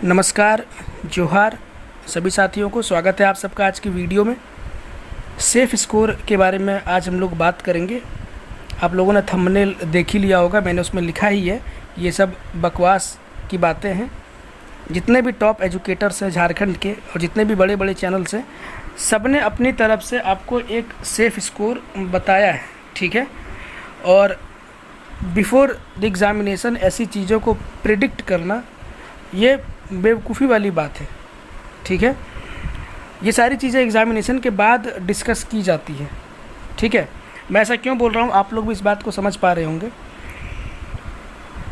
नमस्कार, जोहार सभी साथियों को। स्वागत है आप सबका आज की वीडियो में। सेफ स्कोर के बारे में आज हम लोग बात करेंगे। आप लोगों ने थंबनेल देख ही लिया होगा, मैंने उसमें लिखा ही है ये सब बकवास की बातें हैं। जितने भी टॉप एजुकेटर्स हैं झारखंड के और जितने भी बड़े बड़े चैनल्स हैं, सब ने अपनी तरफ से आपको एक सेफ स्कोर बताया है, ठीक है। और बिफोर द एग्ज़ामिनेशन ऐसी चीज़ों को प्रिडिक्ट करना ये बेवकूफ़ी वाली बात है, ठीक है। ये सारी चीज़ें एग्ज़ामिनेशन के बाद डिस्कस की जाती है, ठीक है। मैं ऐसा क्यों बोल रहा हूँ, आप लोग भी इस बात को समझ पा रहे होंगे।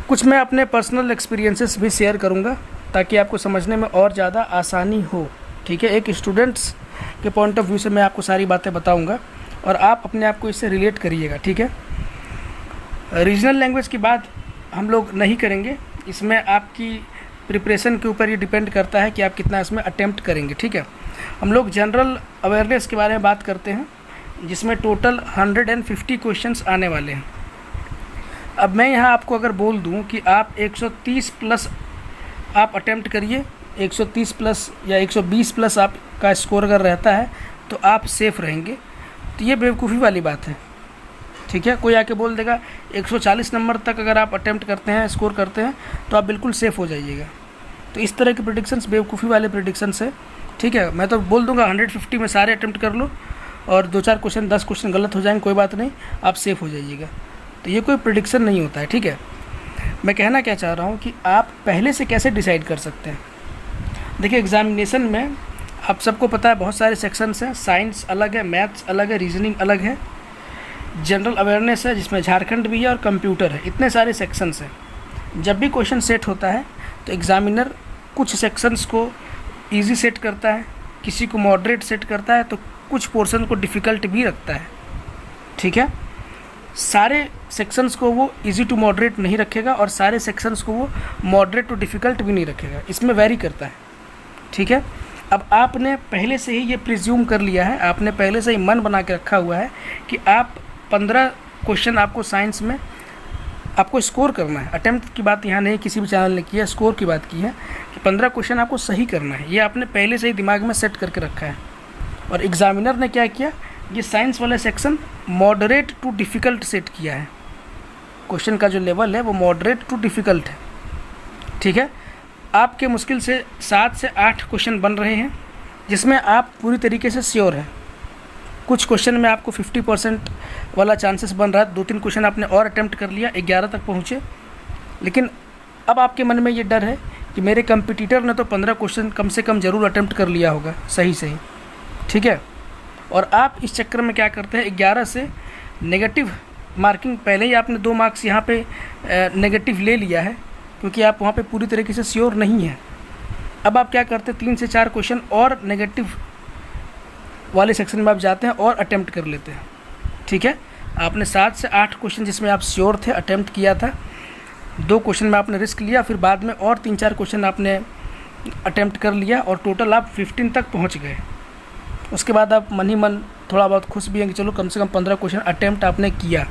कुछ मैं अपने पर्सनल एक्सपीरियंसेस भी शेयर करूँगा ताकि आपको समझने में और ज़्यादा आसानी हो, ठीक है। एक स्टूडेंट्स के पॉइंट ऑफ व्यू से मैं आपको सारी बातें बताऊँगा और आप अपने आप को इससे रिलेट करिएगा, ठीक है। रीजनल लैंग्वेज की बात हम लोग नहीं करेंगे, इसमें आपकी प्रिपरेशन के ऊपर ये डिपेंड करता है कि आप कितना इसमें अटेम्प्ट करेंगे, ठीक है। हम लोग जनरल अवेयरनेस के बारे में बात करते हैं, जिसमें टोटल 150 क्वेश्चंस आने वाले हैं। अब मैं यहाँ आपको अगर बोल दूँ कि आप 130 प्लस आप अटेम्प्ट करिए, 130 प्लस या 120 प्लस आपका स्कोर अगर रहता है तो आप सेफ़ रहेंगे, तो ये बेवकूफ़ी वाली बात है, ठीक है। कोई आके बोल देगा 140 नंबर तक अगर आप अटेम्प्ट करते हैं, स्कोर करते हैं, तो आप बिल्कुल सेफ़ हो जाइएगा। तो इस तरह के प्रेडिक्शंस बेवकूफ़ी वाले प्रेडिक्शंस है, ठीक है। मैं तो बोल दूंगा 150 में सारे अटेम्प्ट कर लो और 2-4 क्वेश्चन 10 क्वेश्चन गलत हो जाएंगे, कोई बात नहीं, आप सेफ़ हो जाइएगा। तो ये कोई प्रेडिक्शन नहीं होता है, ठीक है। मैं कहना क्या चाह रहा हूँ कि आप पहले से कैसे डिसाइड कर सकते हैं। देखिए, एग्ज़ामिनेशन में आप सबको पता है बहुत सारे सेक्शंस हैं। साइंस अलग है, मैथ्स अलग है, रीजनिंग अलग है, जनरल अवेयरनेस है जिसमें झारखंड भी है और कंप्यूटर है। इतने सारे सेक्शंस हैं। जब भी क्वेश्चन सेट होता है तो एग्ज़ामिनर कुछ सेक्शंस को इजी सेट करता है, किसी को मॉडरेट सेट करता है, तो कुछ पोर्शन को डिफ़िकल्ट भी रखता है, ठीक है। सारे सेक्शंस को वो इजी टू मॉडरेट नहीं रखेगा और सारे सेक्शंस को वो मॉडरेट टू डिफ़िकल्ट भी नहीं रखेगा, इसमें वेरी करता है, ठीक है। अब आपने पहले से ही ये प्रिज्यूम कर लिया है, आपने पहले से ही मन बना के रखा हुआ है कि आप 15 क्वेश्चन आपको साइंस में आपको स्कोर करना है। अटेम्प्ट की बात यहाँ नहीं किसी भी चैनल ने की है, स्कोर की बात की है कि 15 क्वेश्चन आपको सही करना है। ये आपने पहले से ही दिमाग में सेट करके रखा है। और एग्ज़ामिनर ने क्या किया, ये साइंस वाला section moderate too difficult set किया है। क्वेश्चन का जो लेवल है वो मॉडरेट टू डिफ़िकल्ट है, ठीक है। आपके मुश्किल से 7 से 8 क्वेश्चन बन रहे हैं जिसमें आप पूरी तरीके से श्योर हैं। कुछ क्वेश्चन में आपको 50% वाला चांसेस बन रहा है। 2-3 क्वेश्चन आपने और अटेम्प्ट कर लिया, 11 तक पहुँचे, लेकिन अब आपके मन में ये डर है कि मेरे कंपटीटर ने तो 15 क्वेश्चन कम से कम ज़रूर अटेम्प्ट कर लिया होगा सही, ठीक है। और आप इस चक्कर में क्या करते हैं, 11 से नेगेटिव मार्किंग, पहले ही आपने 2 मार्क्स यहाँ पे नेगेटिव ले लिया है क्योंकि आप वहाँ पे पूरी तरीके से श्योर नहीं हैं। अब आप क्या करते हैं, 3 से 4 क्वेश्चन और नेगेटिव वाले सेक्शन में आप जाते हैं और अटेम्प्ट कर लेते हैं, ठीक है। आपने 7 से 8 क्वेश्चन जिसमें आप श्योर थे अटेम्प्ट किया था, 2 क्वेश्चन में आपने रिस्क लिया, फिर बाद में और 3-4 क्वेश्चन आपने अटेम्प्ट कर लिया और टोटल आप 15 तक पहुंच गए। उसके बाद आप मन ही मन थोड़ा बहुत खुश भी हैं कि चलो कम से कम 15 क्वेश्चन अटेम्प्ट आपने किया।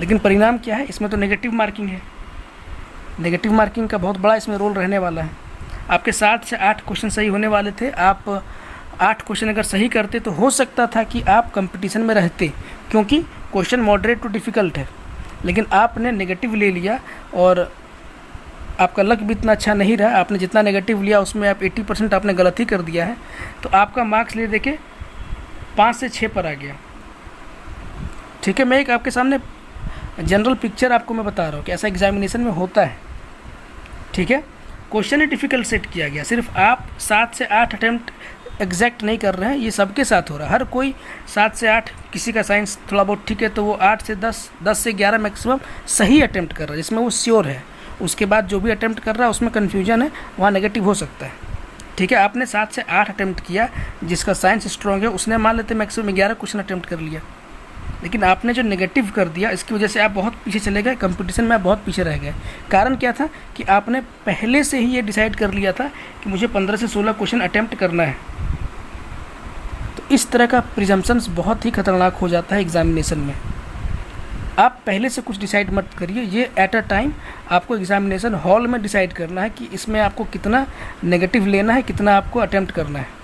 लेकिन परिणाम क्या है, इसमें तो नेगेटिव मार्किंग है। नेगेटिव मार्किंग का बहुत बड़ा इसमें रोल रहने वाला है। आपके 7 से 8 क्वेश्चन सही होने वाले थे, आप 8 क्वेश्चन अगर सही करते तो हो सकता था कि आप कंपटीशन में रहते, क्योंकि क्वेश्चन मॉडरेट टू डिफ़िकल्ट है। लेकिन आपने नेगेटिव ले लिया और आपका लक भी इतना अच्छा नहीं रहा। आपने जितना नेगेटिव लिया उसमें आप 80% आपने गलत ही कर दिया है, तो आपका मार्क्स ले देके 5 से 6 पर आ गया, ठीक है। मैं एक आपके सामने जनरल पिक्चर आपको मैं बता रहा हूँ कि ऐसा एग्जामिनेशन में होता है, ठीक है। क्वेश्चन ही डिफ़िकल्ट सेट किया गया, सिर्फ आप 7 से 8 अटेम्प्ट एग्जैक्ट नहीं कर रहे हैं, ये सबके साथ हो रहा है। हर कोई 7 से 8, किसी का साइंस थोड़ा बहुत ठीक है तो वो 8 से 10, 10 से 11 मैक्सिमम सही अटेम्प्ट कर रहा है जिसमें वो श्योर है। उसके बाद जो भी अटेम्प्ट कर रहा है उसमें कन्फ्यूजन है, वहाँ नेगेटिव हो सकता है, ठीक है। आपने 7 से 8 अटेम्प्ट किया, जिसका साइंस स्ट्रॉन्ग है उसने मान लेते मैक्सिमम 11 क्वेश्चन अटेम्प्ट कर लिया, लेकिन आपने जो नेगेटिव कर दिया इसकी वजह से आप बहुत पीछे चले गए, कंपटीशन में आप बहुत पीछे रह गए। कारण क्या था कि आपने पहले से ही ये डिसाइड कर लिया था कि मुझे 15 से 16 क्वेश्चन अटेम्प्ट करना है। तो इस तरह का प्रिजम्पशंस बहुत ही खतरनाक हो जाता है एग्जामिनेशन में। आप पहले से कुछ डिसाइड मत करिए, ये एट अ टाइम आपको एग्जामिनेशन हॉल में डिसाइड करना है कि इसमें आपको कितना नेगेटिव लेना है, कितना आपको अटेम्प्ट करना है।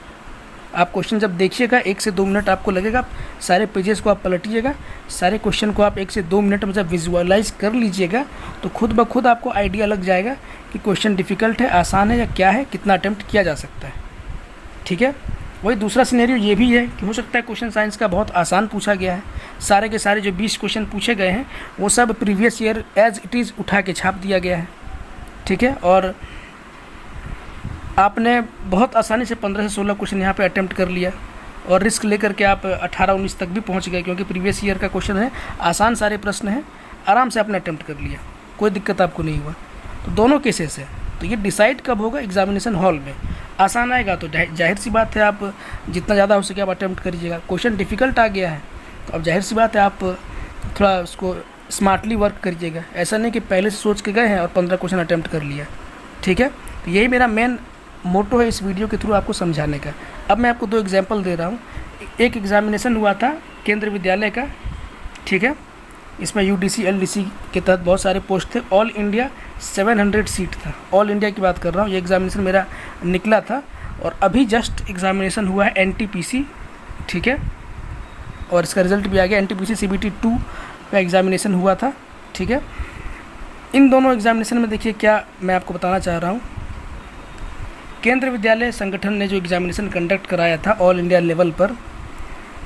आप क्वेश्चन जब देखिएगा 1 से 2 मिनट आपको लगेगा, सारे पेजेस को आप पलटिएगा, सारे क्वेश्चन को आप 1 से 2 मिनट में जब विजुअलाइज कर लीजिएगा तो खुद ब खुद आपको आइडिया लग जाएगा कि क्वेश्चन डिफ़िकल्ट है, आसान है या क्या है, कितना अटेम्प्ट किया जा सकता है। ठीक है। वही दूसरा सिनेरियो ये भी है कि हो सकता है क्वेश्चन साइंस का बहुत आसान पूछा गया है, सारे के सारे जो 20 क्वेश्चन पूछे गए हैं वो सब previous year as it is उठा के छाप दिया गया है। ठीक है। और आपने बहुत आसानी से 15 से 16 क्वेश्चन यहाँ पे अटेम्प्ट कर लिया और रिस्क लेकर के आप 18-19 तक भी पहुँच गए, क्योंकि प्रीवियस ईयर का क्वेश्चन है, आसान सारे प्रश्न हैं, आराम से आपने अटेम्प्ट कर लिया, कोई दिक्कत आपको नहीं हुआ। तो दोनों केसेस है। तो ये डिसाइड कब होगा? एग्जामिनेशन हॉल में। आसान आएगा तो जाहिर सी बात है आप जितना ज़्यादा हो सके आप अटेम्प्ट करिएगा। क्वेश्चन डिफ़िकल्ट आ गया है तो अब जाहिर सी बात है आप थोड़ा उसको स्मार्टली वर्क करिएगा। ऐसा नहीं कि पहले से सोच के गए हैं और 15 क्वेश्चन अटेम्प्ट कर लिया। ठीक है। तो यही मेरा मेन मोटो है इस वीडियो के थ्रू आपको समझाने का। अब मैं आपको 2 एग्जाम्पल दे रहा हूँ। एक एग्जामिनेशन हुआ था केंद्रीय विद्यालय का। ठीक है। इसमें UDC LDC के तहत बहुत सारे पोस्ट थे। ऑल इंडिया 700 सीट था। ऑल इंडिया की बात कर रहा हूँ। ये एग्जामिनेशन मेरा निकला था और अभी जस्ट एग्जामिनेशन हुआ है NTPC। ठीक है। और इसका रिजल्ट भी आ गया। NTPC CBT 2 का एग्जामिनेशन हुआ था। ठीक है। इन दोनों एग्जामिनेशन में देखिए क्या मैं आपको बताना चाह रहा हूँ। केंद्रीय विद्यालय संगठन ने जो एग्जामिनेशन कंडक्ट कराया था ऑल इंडिया लेवल पर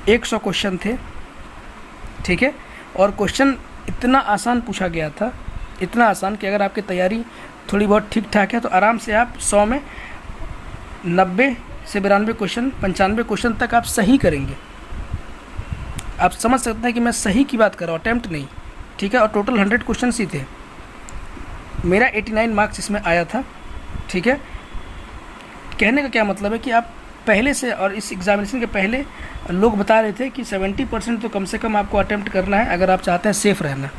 100 क्वेश्चन थे। ठीक है। और क्वेश्चन इतना आसान पूछा गया था, इतना आसान कि अगर आपकी तैयारी थोड़ी बहुत ठीक ठाक है तो आराम से आप 100 में 90 से 92 क्वेश्चन, 95 क्वेश्चन तक आप सही करेंगे। आप समझ सकते हैं कि मैं सही की बात कर रहा हूँ, अटेम्प्ट नहीं। ठीक है। और टोटल 100 क्वेश्चन ही थे। मेरा 89 मार्क्स इसमें आया था। ठीक है। कहने का क्या मतलब है कि आप पहले से, और इस एग्जामिनेशन के पहले लोग बता रहे थे कि 70% तो कम से कम आपको अटेम्प्ट करना है अगर आप चाहते हैं सेफ़ रहना।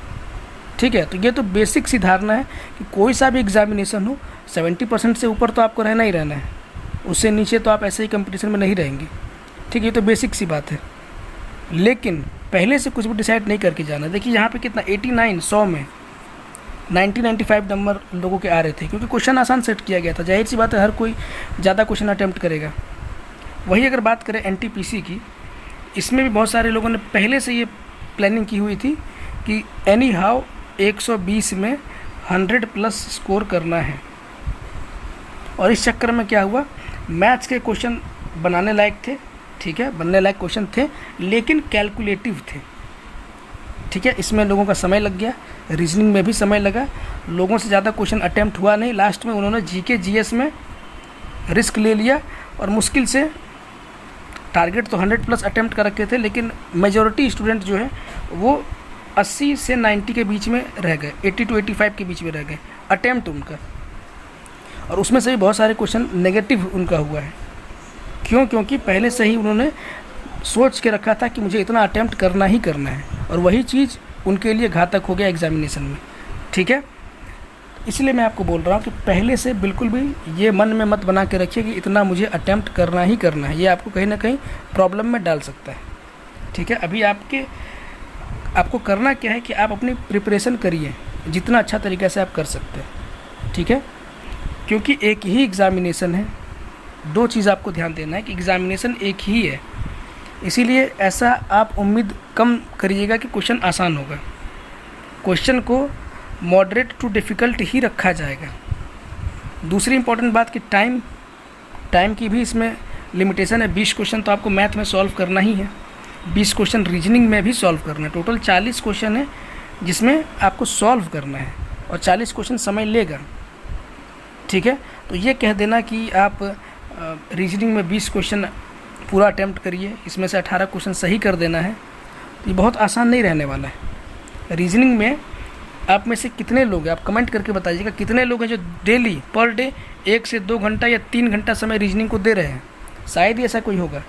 ठीक है। तो ये तो बेसिक सी धारणा है कि कोई सा भी एग्जामिनेशन हो 70% से ऊपर तो आपको रहना ही रहना है, उससे नीचे तो आप ऐसे ही कंपटीशन में नहीं रहेंगे। ठीक है। ये तो बेसिक सी बात है। लेकिन पहले से कुछ भी डिसाइड नहीं करके जाना। देखिए यहाँ पे कितना 89 100 में 90-95 नंबर लोगों के आ रहे थे, क्योंकि क्वेश्चन आसान सेट किया गया था। जाहिर सी बात है हर कोई ज़्यादा क्वेश्चन अटेम्प्ट करेगा। वही अगर बात करें NTPC की, इसमें भी बहुत सारे लोगों ने पहले से ये प्लानिंग की हुई थी कि एनी हाउ 120 में 100+ स्कोर करना है। और इस चक्कर में क्या हुआ, मैथ्स के क्वेश्चन बनाने लायक थे। ठीक है। बनने लायक क्वेश्चन थे लेकिन कैलकुलेटिव थे। ठीक है। इसमें लोगों का समय लग गया, रीजनिंग में भी समय लगा, लोगों से ज़्यादा क्वेश्चन अटेम्प्ट हुआ नहीं। लास्ट में उन्होंने GK GS में रिस्क ले लिया और मुश्किल से, टारगेट तो 100+ अटेम्प्ट कर रखे थे लेकिन मेजॉरिटी स्टूडेंट जो है वो 80 से 90 के बीच में रह गए, 80 to 85 के बीच में रह गए अटेम्प्ट उनका। और उसमें से भी बहुत सारे क्वेश्चन नेगेटिव उनका हुआ है। क्यों? क्योंकि पहले से ही उन्होंने सोच के रखा था कि मुझे इतना अटेम्प्ट करना ही करना है, और वही चीज़ उनके लिए घातक हो गया एग्जामिनेशन में। ठीक है। इसलिए मैं आपको बोल रहा हूँ कि पहले से बिल्कुल भी ये मन में मत बना के रखिए कि इतना मुझे अटेम्प्ट करना ही करना है। ये आपको कहीं ना कहीं प्रॉब्लम में डाल सकता है। ठीक है। अभी आपको करना क्या है कि आप अपनी प्रिपरेशन करिए जितना अच्छा तरीक़े से आप कर सकते हैं। ठीक है। क्योंकि एक ही एग्ज़ामिनेशन है। 2 चीज़ आपको ध्यान देना है कि एग्ज़ामिनेशन एक ही है, इसीलिए ऐसा आप उम्मीद कम करिएगा कि क्वेश्चन आसान होगा। क्वेश्चन को मॉडरेट टू डिफ़िकल्ट ही रखा जाएगा। दूसरी इंपॉर्टेंट बात कि टाइम की भी इसमें लिमिटेशन है। 20 क्वेश्चन तो आपको मैथ में सॉल्व करना ही है, 20 क्वेश्चन रीजनिंग में भी सॉल्व करना है। टोटल 40 क्वेश्चन है जिसमें आपको सॉल्व करना है और 40 क्वेश्चन समय लेगा। ठीक है। तो ये कह देना कि आप रीजनिंग में 20 क्वेश्चन पूरा अटैम्प्ट करिए, इसमें से 18 क्वेश्चन सही कर देना है, तो ये बहुत आसान नहीं रहने वाला है। रीजनिंग में आप में से कितने लोग हैं, आप कमेंट करके बताइएगा कितने लोग हैं जो डेली पर डे 1 से 2 घंटा या 3 घंटा समय रीजनिंग को दे रहे हैं। शायद ही ऐसा कोई होगा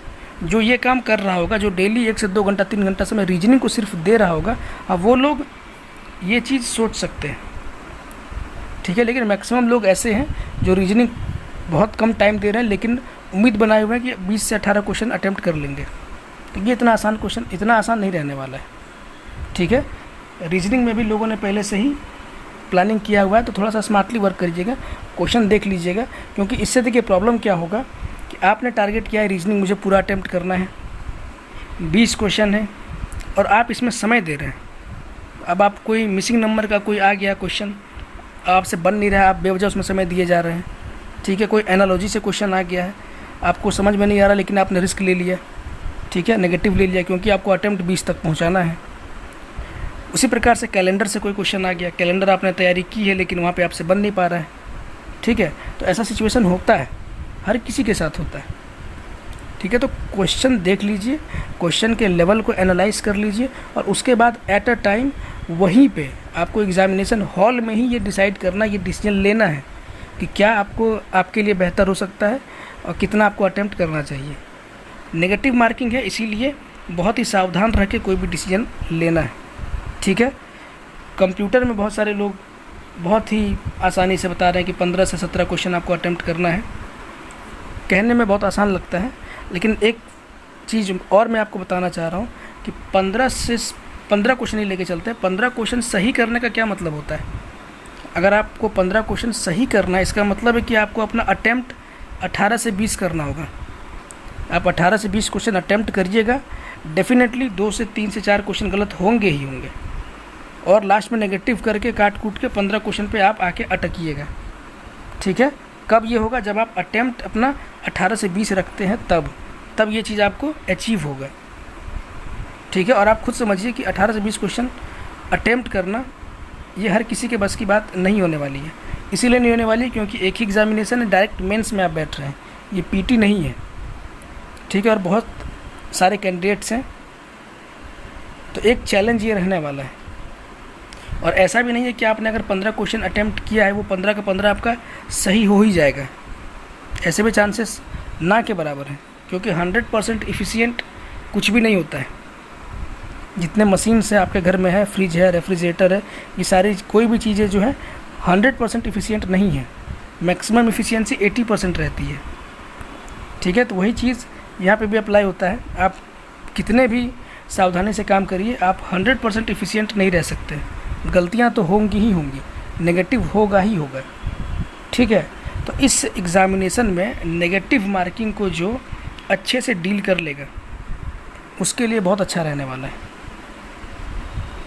जो ये काम कर रहा होगा, जो डेली 1 से 2 घंटा 3 घंटा समय रीजनिंग को सिर्फ दे रहा होगा। अब वो लोग ये चीज़ सोच सकते हैं। ठीक है। लेकिन मैक्सिमम लोग ऐसे हैं जो रीजनिंग बहुत कम टाइम दे रहे हैं लेकिन उम्मीद बनाए हुए हैं कि 20 से 18 क्वेश्चन अटैम्प्ट कर लेंगे। तो ये इतना आसान नहीं रहने वाला है। ठीक है। रीजनिंग में भी लोगों ने पहले से ही प्लानिंग किया हुआ है, तो थोड़ा सा स्मार्टली वर्क करिएगा, क्वेश्चन देख लीजिएगा। क्योंकि इससे देखिए प्रॉब्लम क्या होगा कि आपने टारगेट किया है रीजनिंग मुझे पूरा अटेम्प्ट करना है, 20 क्वेश्चन है और आप इसमें समय दे रहे हैं। अब आप कोई मिसिंग नंबर का कोई आ गया क्वेश्चन, आपसे बन नहीं रहा है, आप बेवजह उसमें समय दिए जा रहे हैं। ठीक है, कोई एनालॉजी से क्वेश्चन आ गया है, आपको समझ में नहीं आ रहा लेकिन आपने रिस्क ले लिया, ठीक है, नेगेटिव ले लिया क्योंकि आपको अटेम्प्ट 20 तक पहुंचाना है। उसी प्रकार से कैलेंडर से कोई क्वेश्चन आ गया, कैलेंडर आपने तैयारी की है लेकिन वहाँ पे आपसे बन नहीं पा रहा है। ठीक है, तो ऐसा सिचुएशन होता है, हर किसी के साथ होता है। ठीक है, तो क्वेश्चन देख लीजिए, क्वेश्चन के लेवल को एनालाइज कर लीजिए और उसके बाद एट अ टाइम वहीं पे आपको एग्जामिनेशन हॉल में ही ये डिसाइड करना, ये डिसीजन लेना है कि क्या आपको आपके लिए बेहतर हो सकता है और कितना आपको अटेम्प्ट करना चाहिए। नेगेटिव मार्किंग है, इसीलिए बहुत ही सावधान रह के कोई भी डिसीजन लेना है। ठीक है, कंप्यूटर में बहुत सारे लोग बहुत ही आसानी से बता रहे हैं कि 15 से 17 क्वेश्चन आपको अटेम्प्ट करना है। कहने में बहुत आसान लगता है, लेकिन एक चीज़ और मैं आपको बताना चाह रहा हूँ कि 15 क्वेश्चन ही लेके चलते हैं। 15 क्वेश्चन सही करने का क्या मतलब होता है? अगर आपको 15 क्वेश्चन सही करना है, इसका मतलब है कि आपको अपना अटेम्प्ट 18 से 20 करना होगा। आप 18 से 20 क्वेश्चन अटेम्प्ट करिएगा, डेफिनेटली 2 से 3 से 4 क्वेश्चन गलत होंगे ही होंगे और लास्ट में नेगेटिव करके काट कूट के 15 क्वेश्चन पे आप आके अटकिएगा। ठीक है, कब ये होगा? जब आप अटेम्प्ट अपना 18 से 20 रखते हैं, तब ये चीज़ आपको अचीव होगा। ठीक है, और आप खुद समझिए कि 18 से 20 क्वेश्चन अटेम्प्ट करना ये हर किसी के बस की बात नहीं होने वाली है। इसीलिए नहीं होने वाली क्योंकि एक ही एग्जामिनेशन है, डायरेक्ट मेंस में आप बैठ रहे हैं, ये पीटी नहीं है। ठीक है, और बहुत सारे कैंडिडेट्स हैं, तो एक चैलेंज ये रहने वाला है। और ऐसा भी नहीं है कि आपने अगर 15 क्वेश्चन अटेम्प्ट किया है वो 15 का 15 आपका सही हो ही जाएगा। ऐसे भी चांसेस ना के बराबर हैं, क्योंकि 100% इफ़िशिएंट कुछ भी नहीं होता है। जितने मशीन से आपके घर में है, फ्रिज है, रेफ्रिजरेटर है, ये सारी कोई भी चीज़ें जो है 100% इफ़िशिएंट नहीं है। मैक्सिमम इफ़िशिएंसी 80% रहती है। ठीक है, तो वही चीज़ यहाँ पे भी अप्लाई होता है। आप कितने भी सावधानी से काम करिए, आप 100% इफ़िशिएंट नहीं रह सकते। गलतियाँ तो होंगी ही होंगी, नेगेटिव होगा ही होगा। ठीक है, तो इस एग्ज़ामिनेशन में नेगेटिव मार्किंग को जो अच्छे से डील कर लेगा उसके लिए बहुत अच्छा रहने वाला है।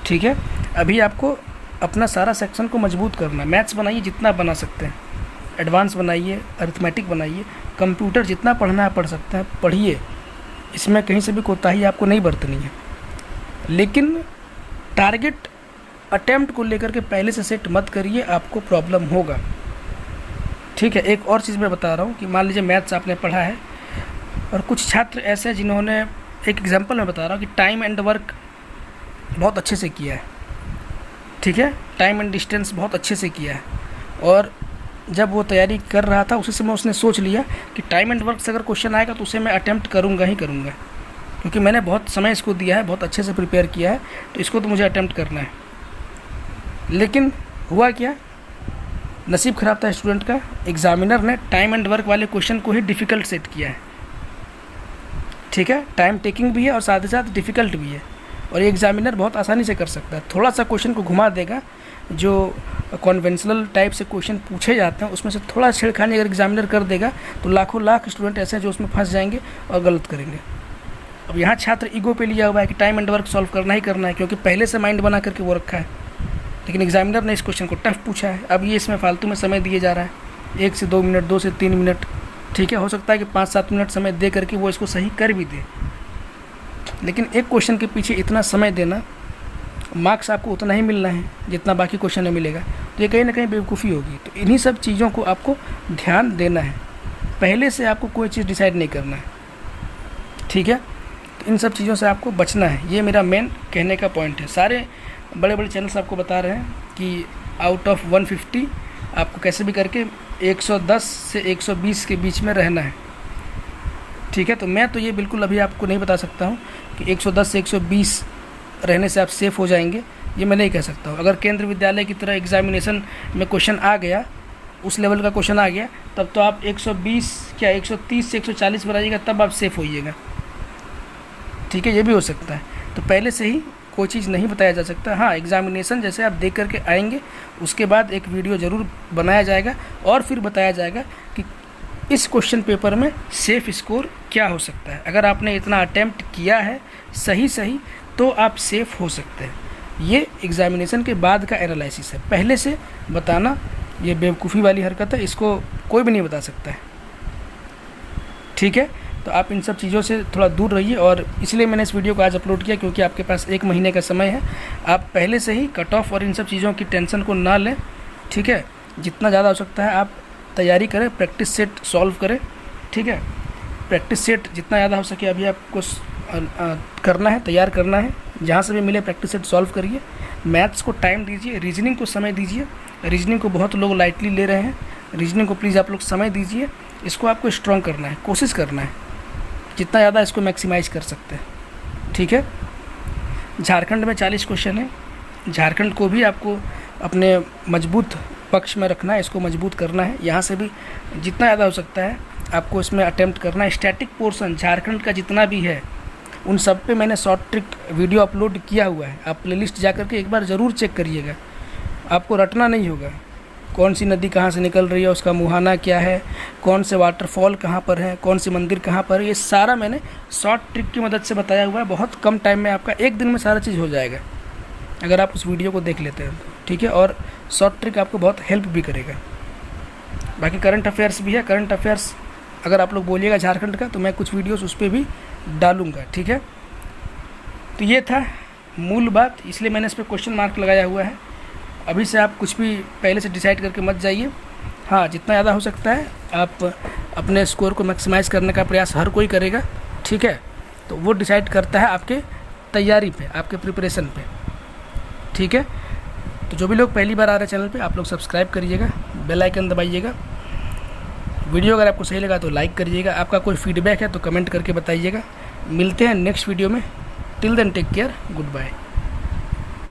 ठीक है, अभी आपको अपना सारा सेक्शन को मजबूत करना है। मैथ्स बनाइए जितना बना सकते हैं, एडवांस बनाइए, अरिथमेटिक बनाइए, कंप्यूटर जितना पढ़ना है पढ़ सकते हैं, पढ़िए। इसमें कहीं से भी कोताही आपको नहीं बरतनी है। लेकिन टारगेट अटेम्प्ट को लेकर के पहले से सेट मत करिए, आपको प्रॉब्लम होगा। ठीक है, एक और चीज़ मैं बता रहा हूँ कि मान लीजिए मैथ्स आपने पढ़ा है और कुछ छात्र ऐसे जिन्होंने, एक एग्जांपल मैं बता रहा हूँ कि टाइम एंड वर्क बहुत अच्छे से किया है। ठीक है, टाइम एंड डिस्टेंस बहुत अच्छे से किया है और जब वो तैयारी कर रहा था उसी समय उसने सोच लिया कि टाइम एंड वर्क से अगर क्वेश्चन आएगा तो उसे मैं अटेम्प्ट करूँगा ही करूँगा, क्योंकि मैंने बहुत समय इसको दिया है, बहुत अच्छे से प्रिपेयर किया है, तो इसको तो मुझे अटेम्प्ट करना है। लेकिन हुआ क्या, नसीब ख़राब था स्टूडेंट का, एग्जामिनर ने टाइम एंड वर्क वाले क्वेश्चन को ही डिफ़िकल्ट सेट किया है। ठीक है, टाइम टेकिंग भी है और साथ ही साथ डिफ़िकल्ट भी है, और ये एग्जामिनर बहुत आसानी से कर सकता है। थोड़ा सा क्वेश्चन को घुमा देगा, जो कॉन्वेंशनल टाइप से क्वेश्चन पूछे जाते हैं उसमें से थोड़ा छेड़खानी अगर एग्जामिनर कर देगा तो लाखों लाख स्टूडेंट ऐसे हैं जो उसमें फंस जाएंगे और गलत करेंगे। अब यहाँ छात्र ईगो पे लिया हुआ है कि टाइम एंड वर्क सॉल्व करना ही करना है, क्योंकि पहले से माइंड बना करके वो रखा है। लेकिन एग्जामिनर ने इस क्वेश्चन को टफ पूछा है, अब ये इसमें फालतू में समय दिए जा रहा है, 1 से 2 मिनट, 2 से 3 मिनट। ठीक है, हो सकता है कि 5-7 मिनट समय दे करके वो इसको सही कर भी दे, लेकिन एक क्वेश्चन के पीछे इतना समय देना, मार्क्स आपको उतना ही मिलना है जितना बाकी क्वेश्चन में मिलेगा, तो ये कहीं ना कहीं बेवकूफ़ी होगी। तो इन्हीं सब चीज़ों को आपको ध्यान देना है, पहले से आपको कोई चीज़ डिसाइड नहीं करना है। ठीक है, तो इन सब चीज़ों से आपको बचना है, ये मेरा मेन कहने का पॉइंट है। सारे बड़े बड़े चैनल्स आपको बता रहे हैं कि आउट ऑफ 150 आपको कैसे भी करके 110 से 120 के बीच में रहना है। ठीक है, तो मैं तो ये बिल्कुल अभी आपको नहीं बता सकता हूँ कि 110 से 120 रहने से आप सेफ़ हो जाएंगे, ये मैं नहीं कह सकता हूँ। अगर केंद्र विद्यालय की तरह एग्जामिनेशन में क्वेश्चन आ गया, उस लेवल का क्वेश्चन आ गया, तब तो आप 120 क्या 130 से 140 पर आइएगा, तब आप सेफ़ होइएगा। ठीक है, ये भी हो सकता है। तो पहले से ही कोई चीज़ नहीं बताया जा सकता। हाँ, एग्ज़ामिनेशन जैसे आप देख करके आएंगे, उसके बाद एक वीडियो ज़रूर बनाया जाएगा और फिर बताया जाएगा कि इस क्वेश्चन पेपर में सेफ़ स्कोर क्या हो सकता है। अगर आपने इतना अटैम्प्ट किया है सही तो आप सेफ़ हो सकते हैं। ये एग्ज़ामिनेशन के बाद का एनालिसिस है। पहले से बताना ये बेवकूफ़ी वाली हरकत है, इसको कोई भी नहीं बता सकता है। ठीक है, तो आप इन सब चीज़ों से थोड़ा दूर रहिए, और इसलिए मैंने इस वीडियो को आज अपलोड किया क्योंकि आपके पास 1 महीने का समय है। आप पहले से ही कट ऑफ और इन सब चीज़ों की टेंशन को ना लें। ठीक है, जितना ज़्यादा हो सकता है आप तैयारी करें, प्रैक्टिस सेट सॉल्व करें। ठीक है, प्रैक्टिस सेट जितना ज़्यादा हो सके अभी आपको करना है, तैयार करना है। जहाँ से भी मिले प्रैक्टिस सेट सॉल्व करिए। मैथ्स को टाइम दीजिए, रीजनिंग को समय दीजिए। रीजनिंग को बहुत लोग लाइटली ले रहे हैं, रीजनिंग को प्लीज़ आप लोग समय दीजिए। इसको आपको स्ट्रॉन्ग करना है, कोशिश करना है जितना ज़्यादा इसको मैक्सिमाइज़ कर सकते हैं। ठीक है, झारखंड में 40 क्वेश्चन है। झारखंड को भी आपको अपने मजबूत पक्ष में रखना है, इसको मजबूत करना है। यहाँ से भी जितना ज़्यादा हो सकता है आपको इसमें अटेम्प्ट करना है। स्टैटिक पोर्शन झारखंड का जितना भी है उन सब पे मैंने शॉर्ट ट्रिक वीडियो अपलोड किया हुआ है। आप प्लेलिस्ट जा करके एक बार ज़रूर चेक करिएगा। आपको रटना नहीं होगा, कौन सी नदी कहाँ से निकल रही है, उसका मुहाना क्या है, कौन से वाटरफॉल कहाँ पर है, कौन सी मंदिर कहाँ पर है, ये सारा मैंने शॉर्ट ट्रिक की मदद से बताया हुआ है। बहुत कम टाइम में, आपका 1 दिन में सारा चीज़ हो जाएगा अगर आप उस वीडियो को देख लेते हैं। ठीक है, और शॉर्ट ट्रिक आपको बहुत हेल्प भी करेगा। बाकी करंट अफेयर्स भी है। करंट अफेयर्स अगर आप लोग बोलिएगा झारखंड का तो मैं कुछ वीडियोस उस पर भी डालूँगा। ठीक है, तो ये था मूल बात, इसलिए मैंने इस पर क्वेश्चन मार्क लगाया हुआ है। अभी से आप कुछ भी पहले से डिसाइड करके मत जाइए। हाँ, जितना ज़्यादा हो सकता है आप अपने स्कोर को मैक्सिमाइज़ करने का प्रयास हर कोई करेगा। ठीक है, तो वो डिसाइड करता है आपके तैयारी पे, आपके प्रिपरेशन पे। ठीक है, तो जो भी लोग पहली बार आ रहे हैं चैनल पे, आप लोग सब्सक्राइब करिएगा, बेल आइकन दबाइएगा। वीडियो अगर आपको सही लगा तो लाइक करिएगा। आपका कोई फीडबैक है तो कमेंट करके बताइएगा। मिलते हैं नेक्स्ट वीडियो में। Till then take care, good bye.